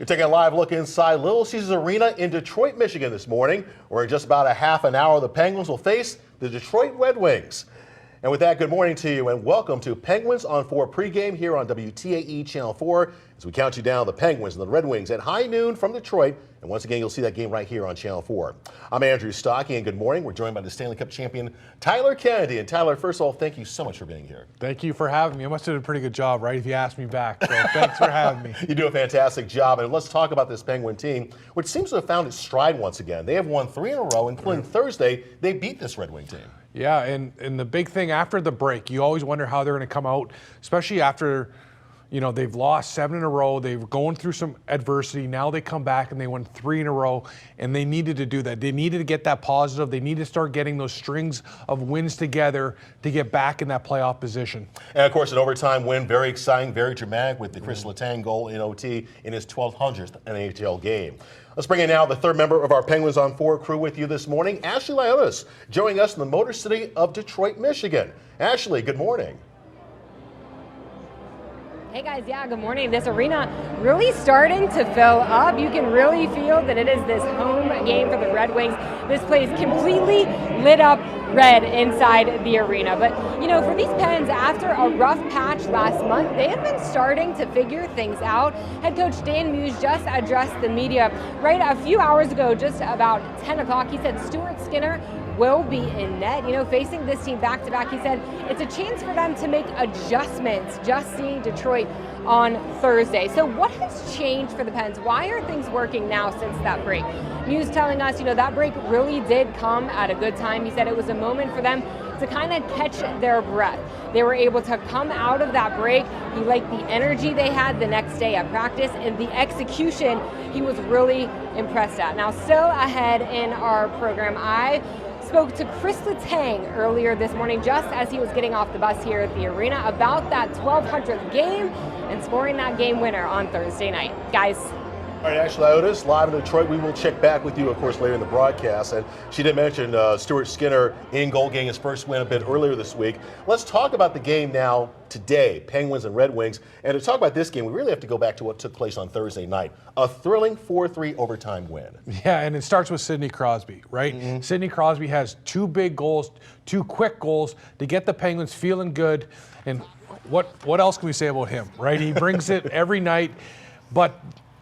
You're taking a live look inside Little Caesars Arena in Detroit, Michigan this morning, where in just about a half an hour, the Penguins will face the Detroit Red Wings. And with that, good morning to you and welcome to Penguins on 4 pregame here on WTAE Channel 4 as we count you down the Penguins and the Red Wings at high noon from Detroit. And once again, you'll see that game right here on Channel 4. I'm Andrew Stocky, and good morning. We're joined by the Stanley Cup champion, Tyler Kennedy. And Tyler, first of all, thank you so much for being here. Thank you for having me. I must have done a pretty good job, right, if you asked me back. So thanks for having me. You do a fantastic job. And let's talk about this Penguin team, which seems to have found its stride once again. They have won 3 in a row, including Thursday. They beat this Red Wing team. Yeah, and the big thing after the break, you always wonder how they're going to come out, especially after, they've lost 7 in a row. They were going through some adversity. Now they come back and they won 3 in a row, and they needed to do that. They needed to get that positive. They need to start getting those strings of wins together to get back in that playoff position. And, of course, an overtime win, very exciting, very dramatic with the Chris Letang goal in OT in his 1,200th NHL game. Let's bring in now the third member of our Penguins on 4 crew with you this morning, Ashley Liotis, joining us in the Motor City of Detroit, Michigan. Ashley, good morning. Hey guys, yeah, good morning. This arena really starting to fill up. You can really feel that it is this home game for the Red Wings. This place completely lit up red inside the arena. But, for these Pens, after a rough patch last month, they have been starting to figure things out. Head coach Dan Muse just addressed the media right a few hours ago, just about 10 o'clock. He said Stuart Skinner will be in net. Facing this team back-to-back, he said it's a chance for them to make adjustments just seeing Detroit on Thursday. So what has changed for the Pens? Why are things working now since that break? Muse telling us, that break really did come at a good time. He said it was a moment for them to kind of catch their breath. They were able to come out of that break. He liked the energy they had the next day at practice, and the execution he was really impressed at. Now, still ahead in our program, I spoke to Chris Letang earlier this morning just as he was getting off the bus here at the arena about that 1,200th game and scoring that game winner on Thursday night. Guys. All right, Ashley Liotis, live in Detroit. We will check back with you, of course, later in the broadcast. And she did mention Stuart Skinner in goal, getting his first win a bit earlier this week. Let's talk about the game now today, Penguins and Red Wings. And to talk about this game, we really have to go back to what took place on Thursday night. A thrilling 4-3 overtime win. Yeah, and it starts with Sidney Crosby, right? Mm-hmm. Sidney Crosby has 2 big goals, 2 quick goals to get the Penguins feeling good. And what else can we say about him, right? He brings it every night. But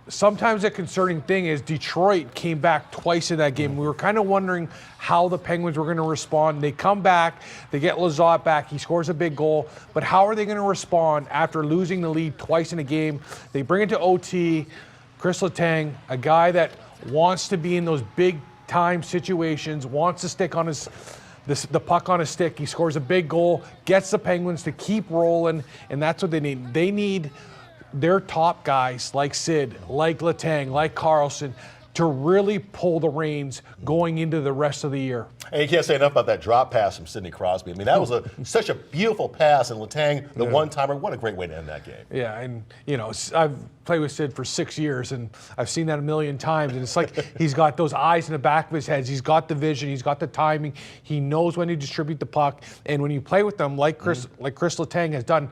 sometimes a concerning thing is Detroit came back twice in that game. We were kind of wondering how the Penguins were going to respond. They come back, they get Lizotte back, he scores a big goal, but how are they going to respond after losing the lead twice in a game? They bring it to OT. Chris Letang, a guy that wants to be in those big time situations, wants to stick on the puck on his stick. He scores a big goal, gets the Penguins to keep rolling, and that's what they need. They need their top guys like Sid, like Letang, like Carlson to really pull the reins going into the rest of the year. And you can't say enough about that drop pass from Sidney Crosby. I mean, that was such a beautiful pass, and Letang, the one-timer, what a great way to end that game. Yeah, and, I've played with Sid for 6 years, and I've seen that a million times, and it's like he's got those eyes in the back of his head. He's got the vision. He's got the timing. He knows when to distribute the puck, and when you play with them, like Chris Letang has done,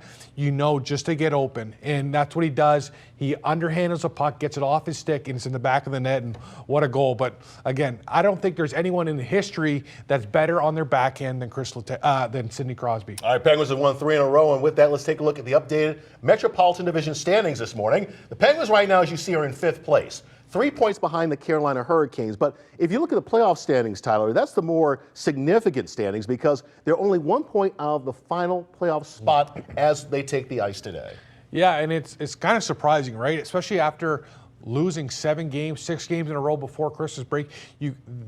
just to get open, and that's what he does. He underhandles the puck, gets it off his stick, and it's in the back of the net, and what a goal. But, again, I don't think there's anyone in the history that's better on their backhand than Sidney Crosby. All right, Penguins have won 3 in a row, and with that, let's take a look at the updated Metropolitan Division standings this morning. The Penguins right now, as you see, are in 5th place. 3 points behind the Carolina Hurricanes. But if you look at the playoff standings, Tyler, that's the more significant standings because they're only 1 point out of the final playoff spot as they take the ice today. Yeah, and it's kind of surprising, right? Especially after losing 7 games, 6 games in a row before Christmas break.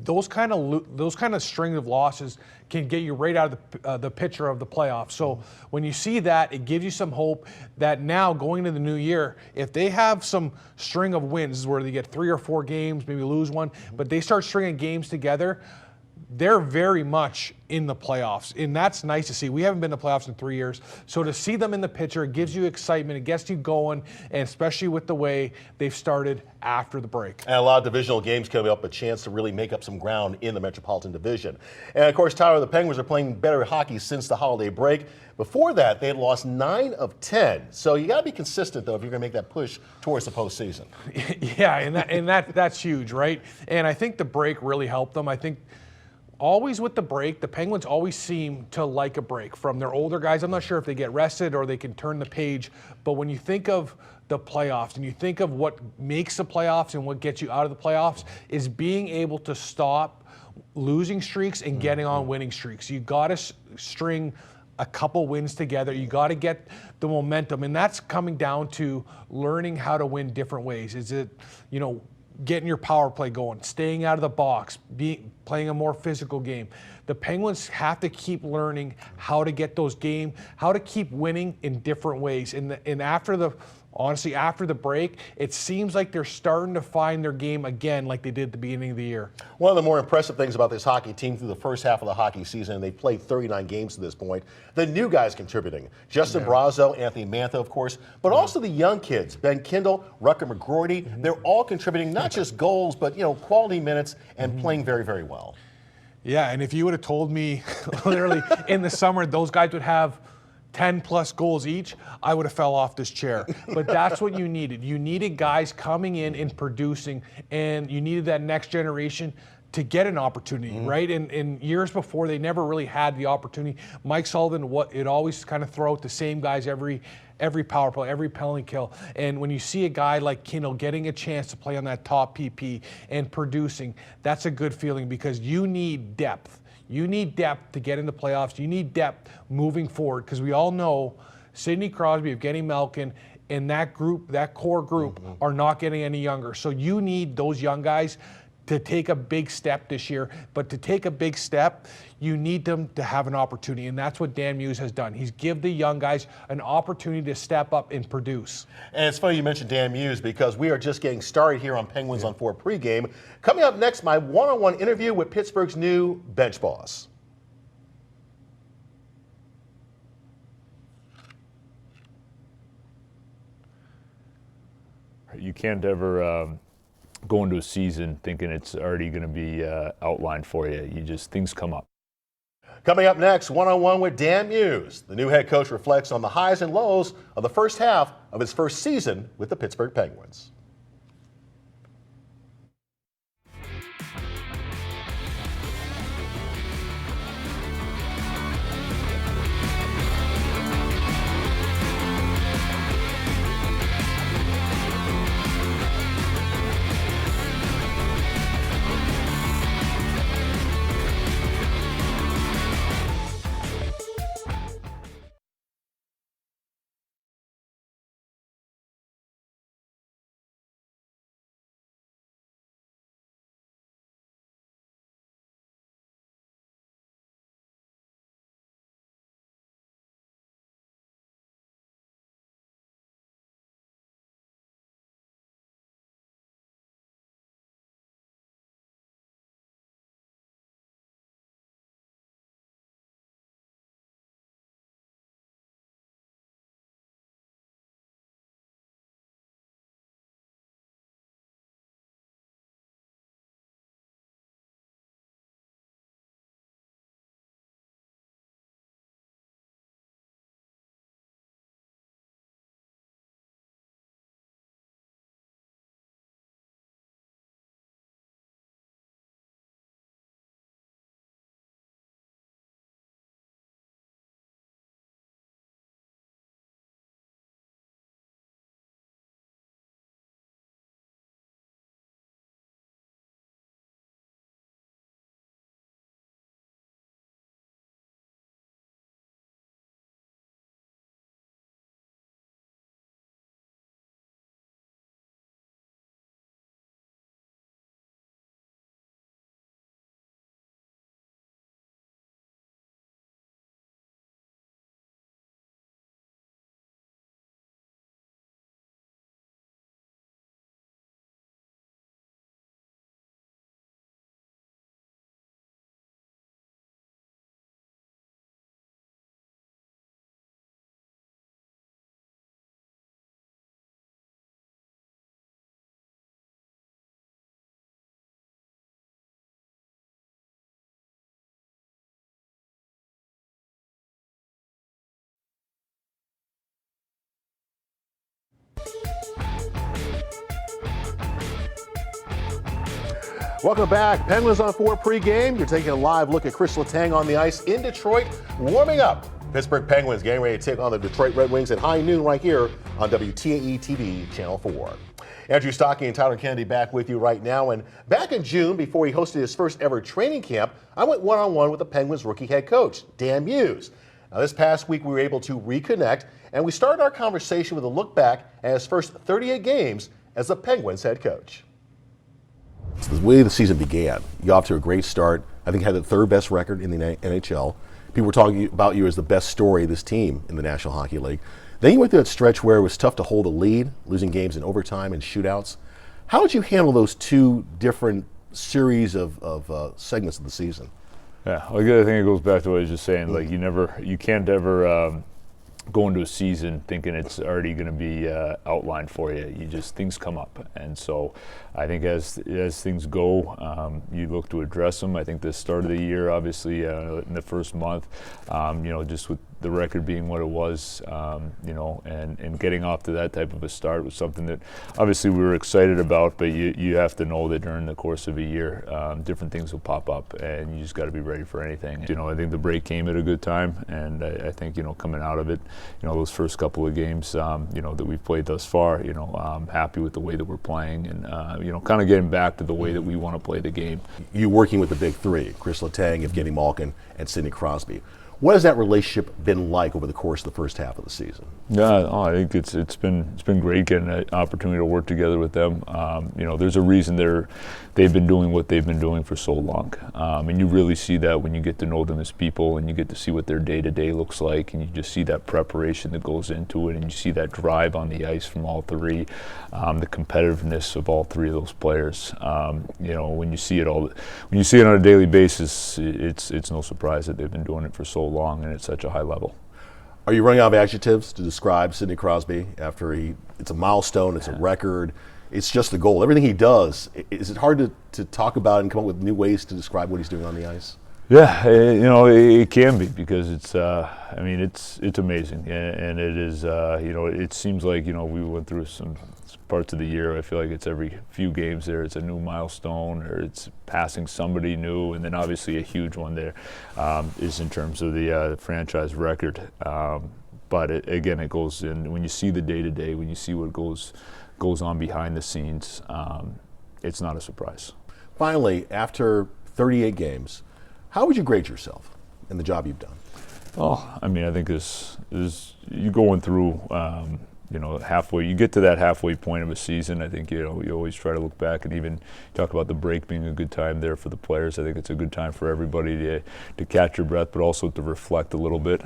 Those kind of string of losses can get you right out of the picture of the playoffs. So when you see that, it gives you some hope that now going into the new year, if they have some string of wins where they get 3 or 4 games, maybe lose one, but they start stringing games together, they're very much in the playoffs, and that's nice to see. We haven't been to playoffs in 3 years, so to see them in the picture, it gives you excitement, it gets you going, and especially with the way they've started after the break. And a lot of divisional games coming up, a chance to really make up some ground in the Metropolitan Division. And of course, Tyler, the Penguins are playing better hockey since the holiday break. Before that, they had lost 9 of 10. So you got to be consistent, though, if you're going to make that push towards the postseason. Yeah, and that's huge, right? And I think the break really helped them. I think always with the break, the Penguins always seem to like a break from their older guys. I'm not sure if they get rested or they can turn the page, but when you think of the playoffs and you think of what makes the playoffs and what gets you out of the playoffs is being able to stop losing streaks and getting on winning streaks. You got to string a couple wins together. You got to get the momentum, and that's coming down to learning how to win different ways. Is it, getting your power play going, staying out of the box, playing a more physical game? The Penguins have to keep learning how to get those games, how to keep winning in different ways. And after the break, it seems like they're starting to find their game again like they did at the beginning of the year. One of the more impressive things about this hockey team through the first half of the hockey season, and they've played 39 games to this point, the new guys contributing. Justin Brazeau, Anthony Mantha, of course, but also the young kids, Ben Kindle, Rucker McGroarty. They're all contributing not just goals, but quality minutes and playing very, very well. Yeah, and if you would have told me literally in the summer those guys would have 10 plus goals each, I would have fell off this chair. But that's what you needed. You needed guys coming in and producing, and you needed that next generation to get an opportunity, right? And years before, they never really had the opportunity. Mike Sullivan, it always kind of throw out the same guys every power play, every penalty kill. And when you see a guy like Kindle getting a chance to play on that top PP and producing, that's a good feeling because you need depth. You need depth to get into playoffs. You need depth moving forward because we all know Sidney Crosby, Evgeny Malkin, and that group, that core group, are not getting any younger. So you need those young guys to take a big step this year. But to take a big step, you need them to have an opportunity. And that's what Dan Muse has done. He's give the young guys an opportunity to step up and produce. And it's funny you mentioned Dan Muse because we are just getting started here on Penguins on 4 pregame. Coming up next, my one-on-one interview with Pittsburgh's new bench boss. You can't ever go into a season thinking it's already going to be outlined for you. Things come up. Coming up next, one-on-one with Dan Muse. The new head coach reflects on the highs and lows of the first half of his first season with the Pittsburgh Penguins. Welcome back. Penguins on 4 pregame. You're taking a live look at Chris Letang on the ice in Detroit, warming up. Pittsburgh Penguins getting ready to take on the Detroit Red Wings at high noon right here on WTAE TV Channel 4. Andrew Stockey and Tyler Kennedy back with you right now. And back in June, before he hosted his first ever training camp, I went one-on-one with the Penguins rookie head coach, Dan Muse. Now, this past week, we were able to reconnect, and we started our conversation with a look back at his first 38 games as the Penguins head coach. The way the season began, you got off to a great start. I think had the third best record in the NHL. People were talking about you as the best story of this team in the National Hockey League. Then you went through that stretch where it was tough to hold a lead, losing games in overtime and shootouts. How did you handle those two different series of segments of the season? Yeah, I think it goes back to what I was just saying. Like you can't ever go into a season thinking it's already going to be outlined for you. Things come up, and so I think as things go, you look to address them. I think the start of the year, obviously, in the first month, just with the record being what it was, and getting off to that type of a start was something that obviously we were excited about, but you have to know that during the course of a year, different things will pop up, and you just got to be ready for anything. I think the break came at a good time, and I think, coming out of it, those first couple of games, that we've played thus far, I'm happy with the way that we're playing, and, kind of getting back to the way that we want to play the game. You working with the big three, Chris Letang, Evgeny Malkin, and Sidney Crosby. What has that relationship been like over the course of the first half of the season? Yeah, I think it's been great getting an opportunity to work together with them. There's a reason they've been doing what they've been doing for so long, and you really see that when you get to know them as people, and you get to see what their day-to-day looks like, and you just see that preparation that goes into it, and you see that drive on the ice from all three, the competitiveness of all three of those players. When you see it on a daily basis, it's no surprise that they've been doing it for so long and at such a high level. Are you running out of adjectives to describe Sidney Crosby after it's a milestone, it's a record, it's just a goal. Everything he does, is it hard to talk about and come up with new ways to describe what he's doing on the ice? Yeah, it can be, because it's amazing, and it is, it seems like, we went through some parts of the year. I feel like it's every few games there, it's a new milestone, or it's passing somebody new, and then obviously a huge one there is in terms of the franchise record. But it goes in, when you see the day-to-day, when you see what goes on behind the scenes, it's not a surprise. Finally, after 38 games, how would you grade yourself in the job you've done? Oh, I think is you going through, halfway. You get to that halfway point of a season. I think you always try to look back and even talk about the break being a good time there for the players. I think it's a good time for everybody to catch your breath, but also to reflect a little bit.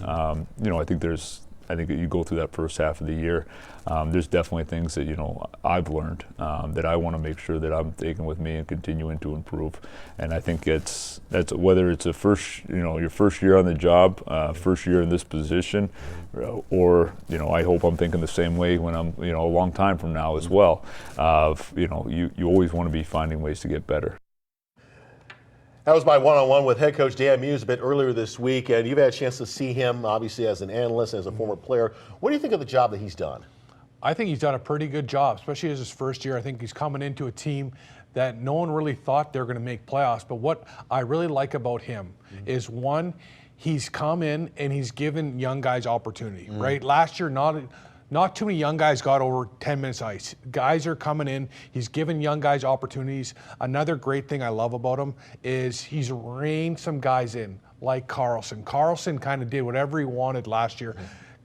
I think you go through that first half of the year. There's definitely things that I've learned that I want to make sure that I'm taking with me and continuing to improve. And I think that's whether it's your first year on the job, first year in this position, or I hope I'm thinking the same way when I'm a long time from now as well. You always want to be finding ways to get better. That was my one-on-one with head coach Dan Muse a bit earlier this week, and you've had a chance to see him, obviously, as an analyst, as a former player. What do you think of the job that he's done? I think he's done a pretty good job, especially as his first year. I think he's coming into a team that no one really thought they were going to make playoffs. But what I really like about him is, one, he's come in and he's given young guys opportunity, right? Last year, not too many young guys got over 10 minutes ice. Guys are coming in. He's given young guys opportunities. Another great thing I love about him is he's reined some guys in, like Carlson. Carlson kind of did whatever he wanted last year.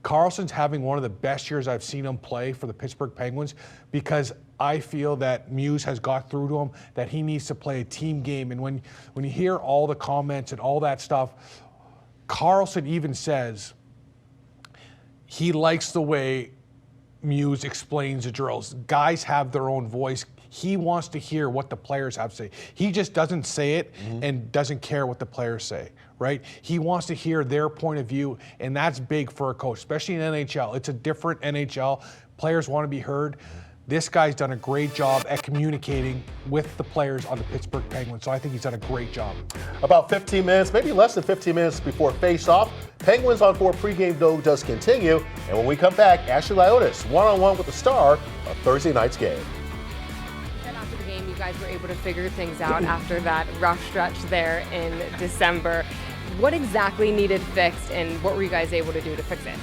Carlson's having one of the best years I've seen him play for the Pittsburgh Penguins, because I feel that Muse has got through to him that he needs to play a team game. And when you hear all the comments and all that stuff, Carlson even says he likes the way Muse explains the drills. Guys have their own voice. He wants to hear what the players have to say. He just doesn't say it and doesn't care what the players say, right? He wants to hear their point of view, and that's big for a coach, especially in NHL. It's a different NHL. Players want to be heard. This guy's done a great job at communicating with the players on the Pittsburgh Penguins, so I think he's done a great job. About 15 minutes, maybe less than 15 minutes before face-off, Penguins on 4 pregame though does continue, and when we come back, Ashley Liotis one-on-one with the star of Thursday night's game. After the game, you guys were able to figure things out after that rough stretch there in December. What exactly needed fixed, and what were you guys able to do to fix it?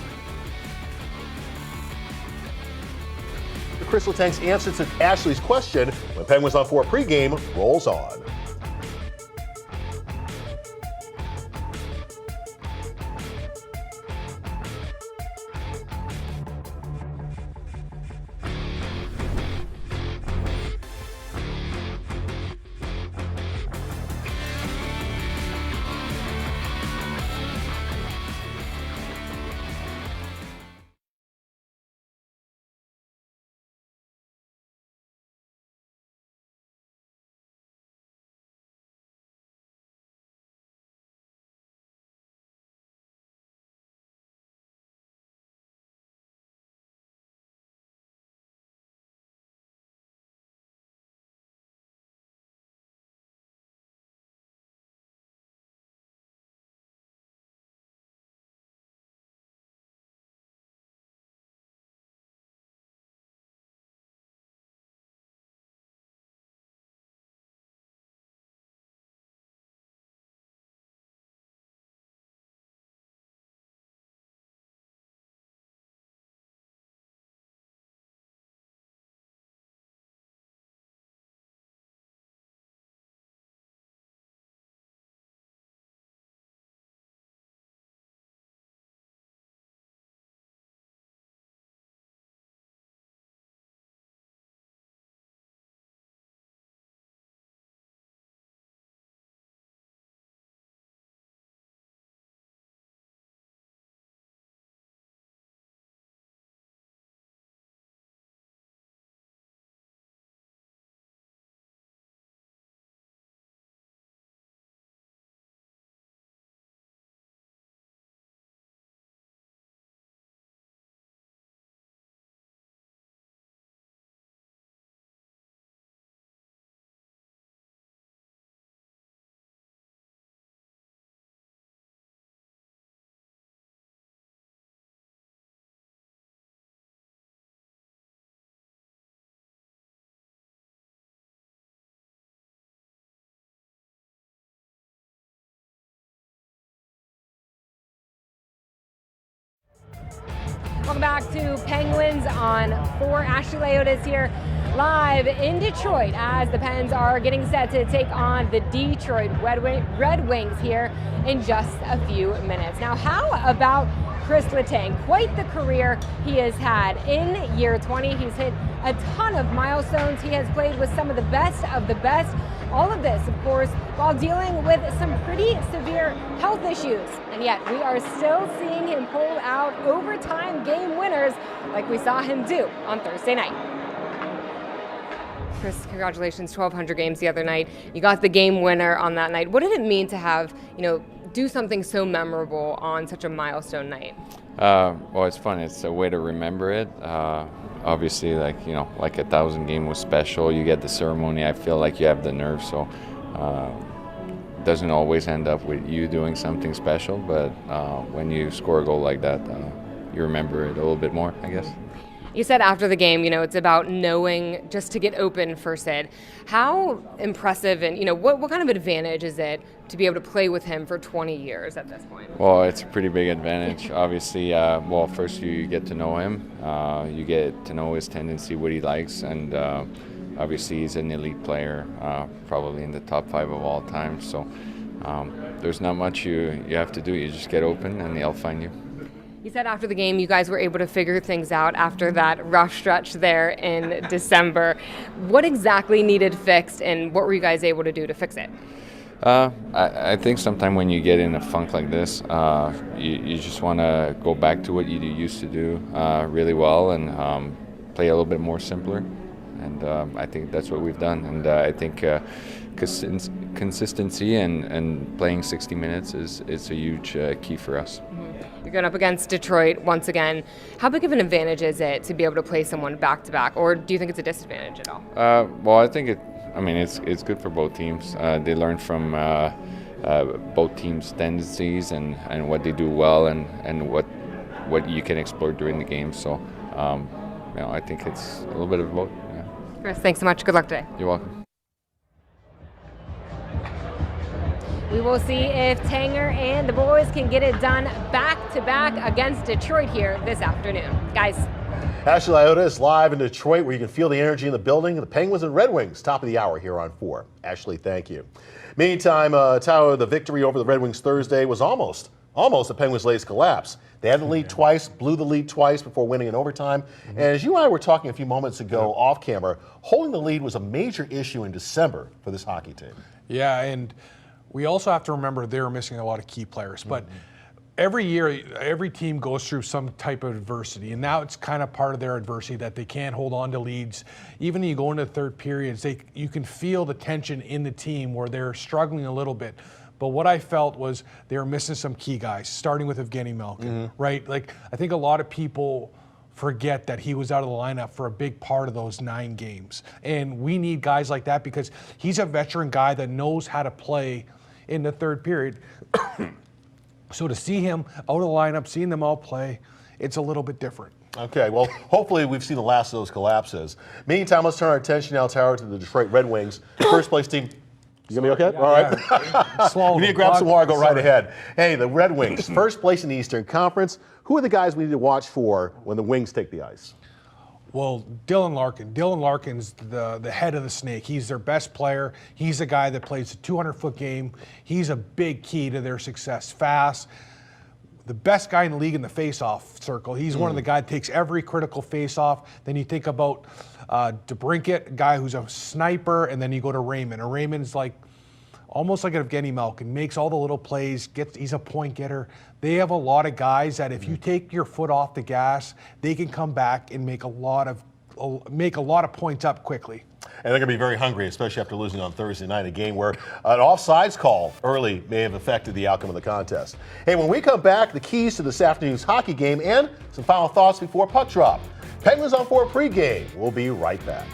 Chris Letang's answer to Ashley's question when Penguins on 4 pregame rolls on. Welcome back to Penguins on 4. Ashley Leotis here live in Detroit as the Pens are getting set to take on the Detroit Red Wings here in just a few minutes. Now, how about Chris Letang? Quite the career he has had in year 20. He's hit a ton of milestones. He has played with some of the best of the best. All of this, of course, while dealing with some pretty severe health issues. And yet we are still seeing him pull out overtime game winners like we saw him do on Thursday night. Chris, congratulations, 1,200 games the other night. You got the game winner on that night. What did it mean to have, do something so memorable on such a milestone night? Well, it's fun. It's a way to remember it. Obviously, like 1,000 game was special. You get the ceremony. I feel like you have the nerve, so it doesn't always end up with you doing something special. But when you score a goal like that, you remember it a little bit more, I guess. You said after the game, it's about knowing just to get open for Sid. How impressive and, what kind of advantage is it to be able to play with him for 20 years at this point? Well, it's a pretty big advantage. Obviously, first you get to know him. You get to know his tendency, what he likes, and obviously he's an elite player, probably in the top 5 of all time. So there's not much you have to do. You just get open and he'll find you. You said after the game you guys were able to figure things out after that rough stretch there in December. What exactly needed fixed, and what were you guys able to do to fix it? I think sometimes when you get in a funk like this, you just want to go back to what you used to do really well and play a little bit more simpler. And I think that's what we've done. And I think consistency and playing 60 minutes is a huge key for us. Mm-hmm. You're going up against Detroit once again. How big of an advantage is it to be able to play someone back-to-back, or do you think it's a disadvantage at all? Well, I think it's good for both teams. They learn from both teams' tendencies and what they do well and what you can explore during the game. So, I think it's a little bit of both. Yeah. Chris, thanks so much. Good luck today. You're welcome. We will see if Tanger and the boys can get it done back-to-back against Detroit here this afternoon. Guys. Ashley Iota is live in Detroit, where you can feel the energy in the building. The Penguins and Red Wings, top of the hour here on 4. Ashley, thank you. Meantime, Tyler, the victory over the Red Wings Thursday was almost the Penguins' latest collapse. They had the lead twice, blew the lead twice before winning in overtime. And as you and I were talking a few moments ago off camera, holding the lead was a major issue in December for this hockey team. Yeah, and we also have to remember they were missing a lot of key players. But every year, every team goes through some type of adversity, and now it's kind of part of their adversity that they can't hold on to leads. Even when you go into the third periods, you can feel the tension in the team where they're struggling a little bit. But what I felt was they were missing some key guys, starting with Evgeny Malkin, right? Like, I think a lot of people forget that he was out of the lineup for a big part of those 9 games. And we need guys like that because he's a veteran guy that knows how to play in the third period. So to see him out of the lineup, seeing them all play, it's a little bit different. Okay, well, hopefully we've seen the last of those collapses. Meantime, let's turn our attention now, Tower, to the Detroit Red Wings, first place team. You gonna be okay? All right. You need to grab some water, go right ahead. Hey, the Red Wings, first place in the Eastern Conference. Who are the guys we need to watch for when the Wings take the ice? Well, Dylan Larkin. Dylan Larkin's the head of the snake. He's their best player. He's the guy that plays a 200-foot game. He's a big key to their success. Fast. The best guy in the league in the face-off circle. He's one of the guys that takes every critical face-off. Then you think about DeBrincat, a guy who's a sniper, and then you go to Raymond. And Raymond's almost like an Evgeny Malkin, makes all the little plays, he's a point getter. They have a lot of guys that if you take your foot off the gas, they can come back and make a lot of points up quickly. And they're going to be very hungry, especially after losing on Thursday night, a game where an offsides call early may have affected the outcome of the contest. Hey, when we come back, the keys to this afternoon's hockey game and some final thoughts before puck drop. Penguins on 4 pregame. We'll be right back.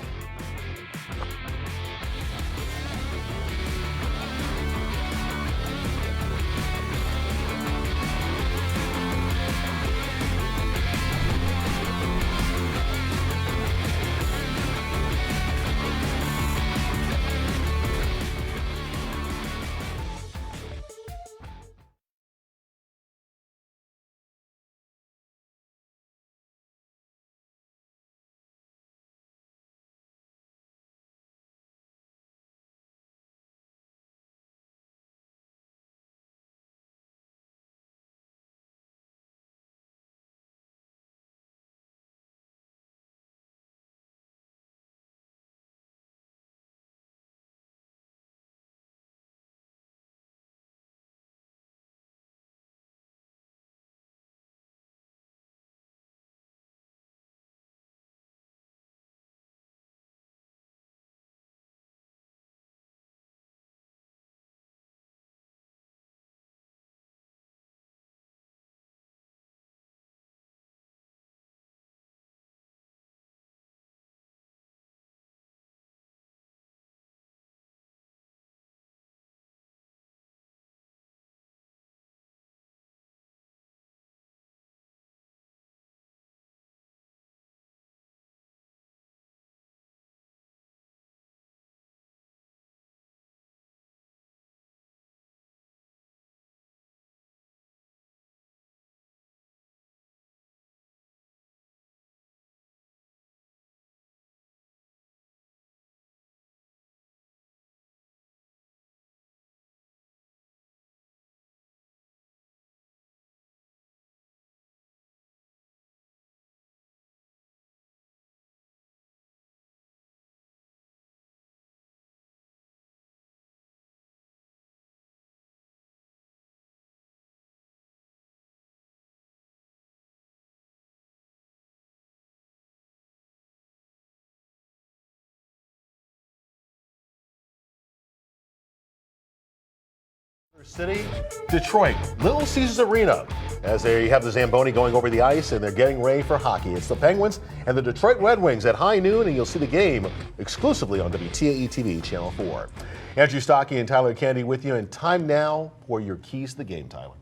City, Detroit, Little Caesars Arena, as they have the Zamboni going over the ice and they're getting ready for hockey. It's the Penguins and the Detroit Red Wings at high noon, and you'll see the game exclusively on WTAE TV Channel 4. Andrew Stocky and Tyler Candy with you, and time now for your keys to the game, Tyler.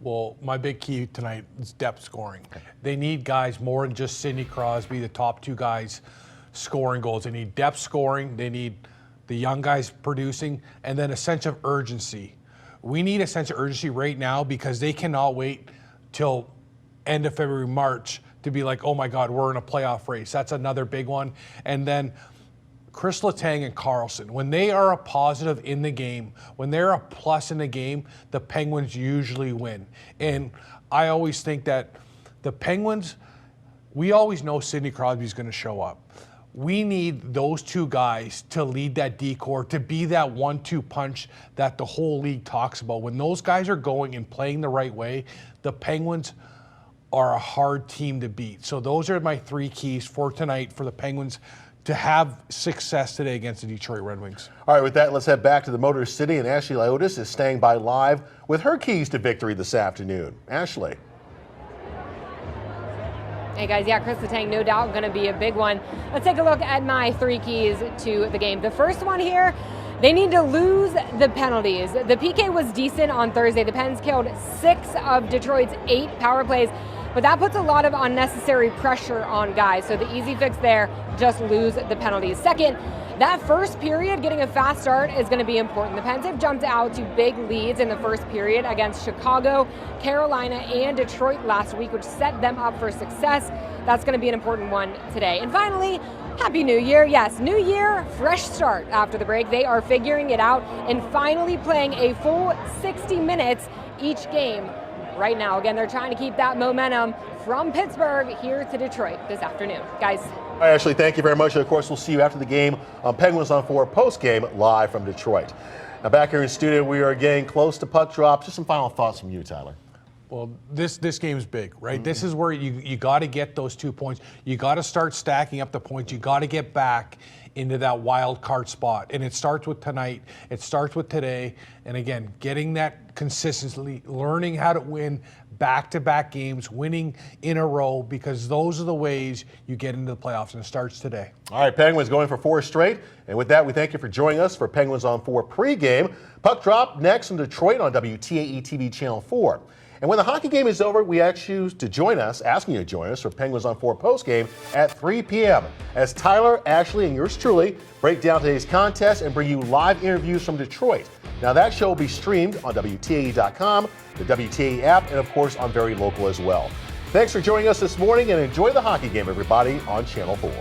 Well, my big key tonight is depth scoring. They need guys more than just Sidney Crosby, the top 2 guys scoring goals. They need depth scoring. They need the young guys producing, and then a sense of urgency. we need a sense of urgency right now because they cannot wait till end of February, March to be like, oh my God, we're in a playoff race. That's another big one. And then Chris Letang and Carlson, when they are a positive in the game, when they're a plus in the game, the Penguins usually win. And I always think that the Penguins, we always know Sidney Crosby's going to show up. We need those two guys to lead that decor, to be that 1-2 punch that the whole league talks about. When those guys are going and playing the right way, the Penguins are a hard team to beat. So those are my 3 keys for tonight for the Penguins to have success today against the Detroit Red Wings. All right, with that, let's head back to the Motor City, and Ashley Liotis is staying by live with her keys to victory this afternoon. Ashley. Hey guys, yeah, Chris Letang, no doubt going to be a big one. Let's take a look at my 3 keys to the game. The first one here, they need to lose the penalties. The PK was decent on Thursday. The Pens killed 6 of Detroit's 8 power plays, but that puts a lot of unnecessary pressure on guys. So the easy fix there, just lose the penalties. Second, that first period, getting a fast start is going to be important. The Pens have jumped out to big leads in the first period against Chicago, Carolina, and Detroit last week, which set them up for success. That's going to be an important one today. And finally, Happy New Year. Yes, New Year, fresh start after the break. They are figuring it out and finally playing a full 60 minutes each game right now. Again, they're trying to keep that momentum from Pittsburgh here to Detroit this afternoon. Guys. All right, Ashley, thank you very much. And of course, we'll see you after the game on Penguins on 4 post-game live from Detroit. Now back here in the studio, we are getting close to puck drop. Just some final thoughts from you, Tyler. Well, this game's big, right? Mm-hmm. This is where you got to get those 2 points. You got to start stacking up the points. You got to get back into that wild card spot. And it starts with tonight. It starts with today. And again, getting that consistency, learning how to win back-to-back games, winning in a row, because those are the ways you get into the playoffs, and it starts today. All right, Penguins going for 4 straight. And with that, we thank you for joining us for Penguins on 4 pregame. Puck drop next in Detroit on WTAE TV Channel 4. And when the hockey game is over, we ask you to join us, asking you to join us for Penguins on 4 postgame at 3 p.m. as Tyler, Ashley, and yours truly break down today's contest and bring you live interviews from Detroit. Now, that show will be streamed on WTAE.com, the WTAE app, and of course on Very Local as well. Thanks for joining us this morning, and enjoy the hockey game, everybody, on Channel 4.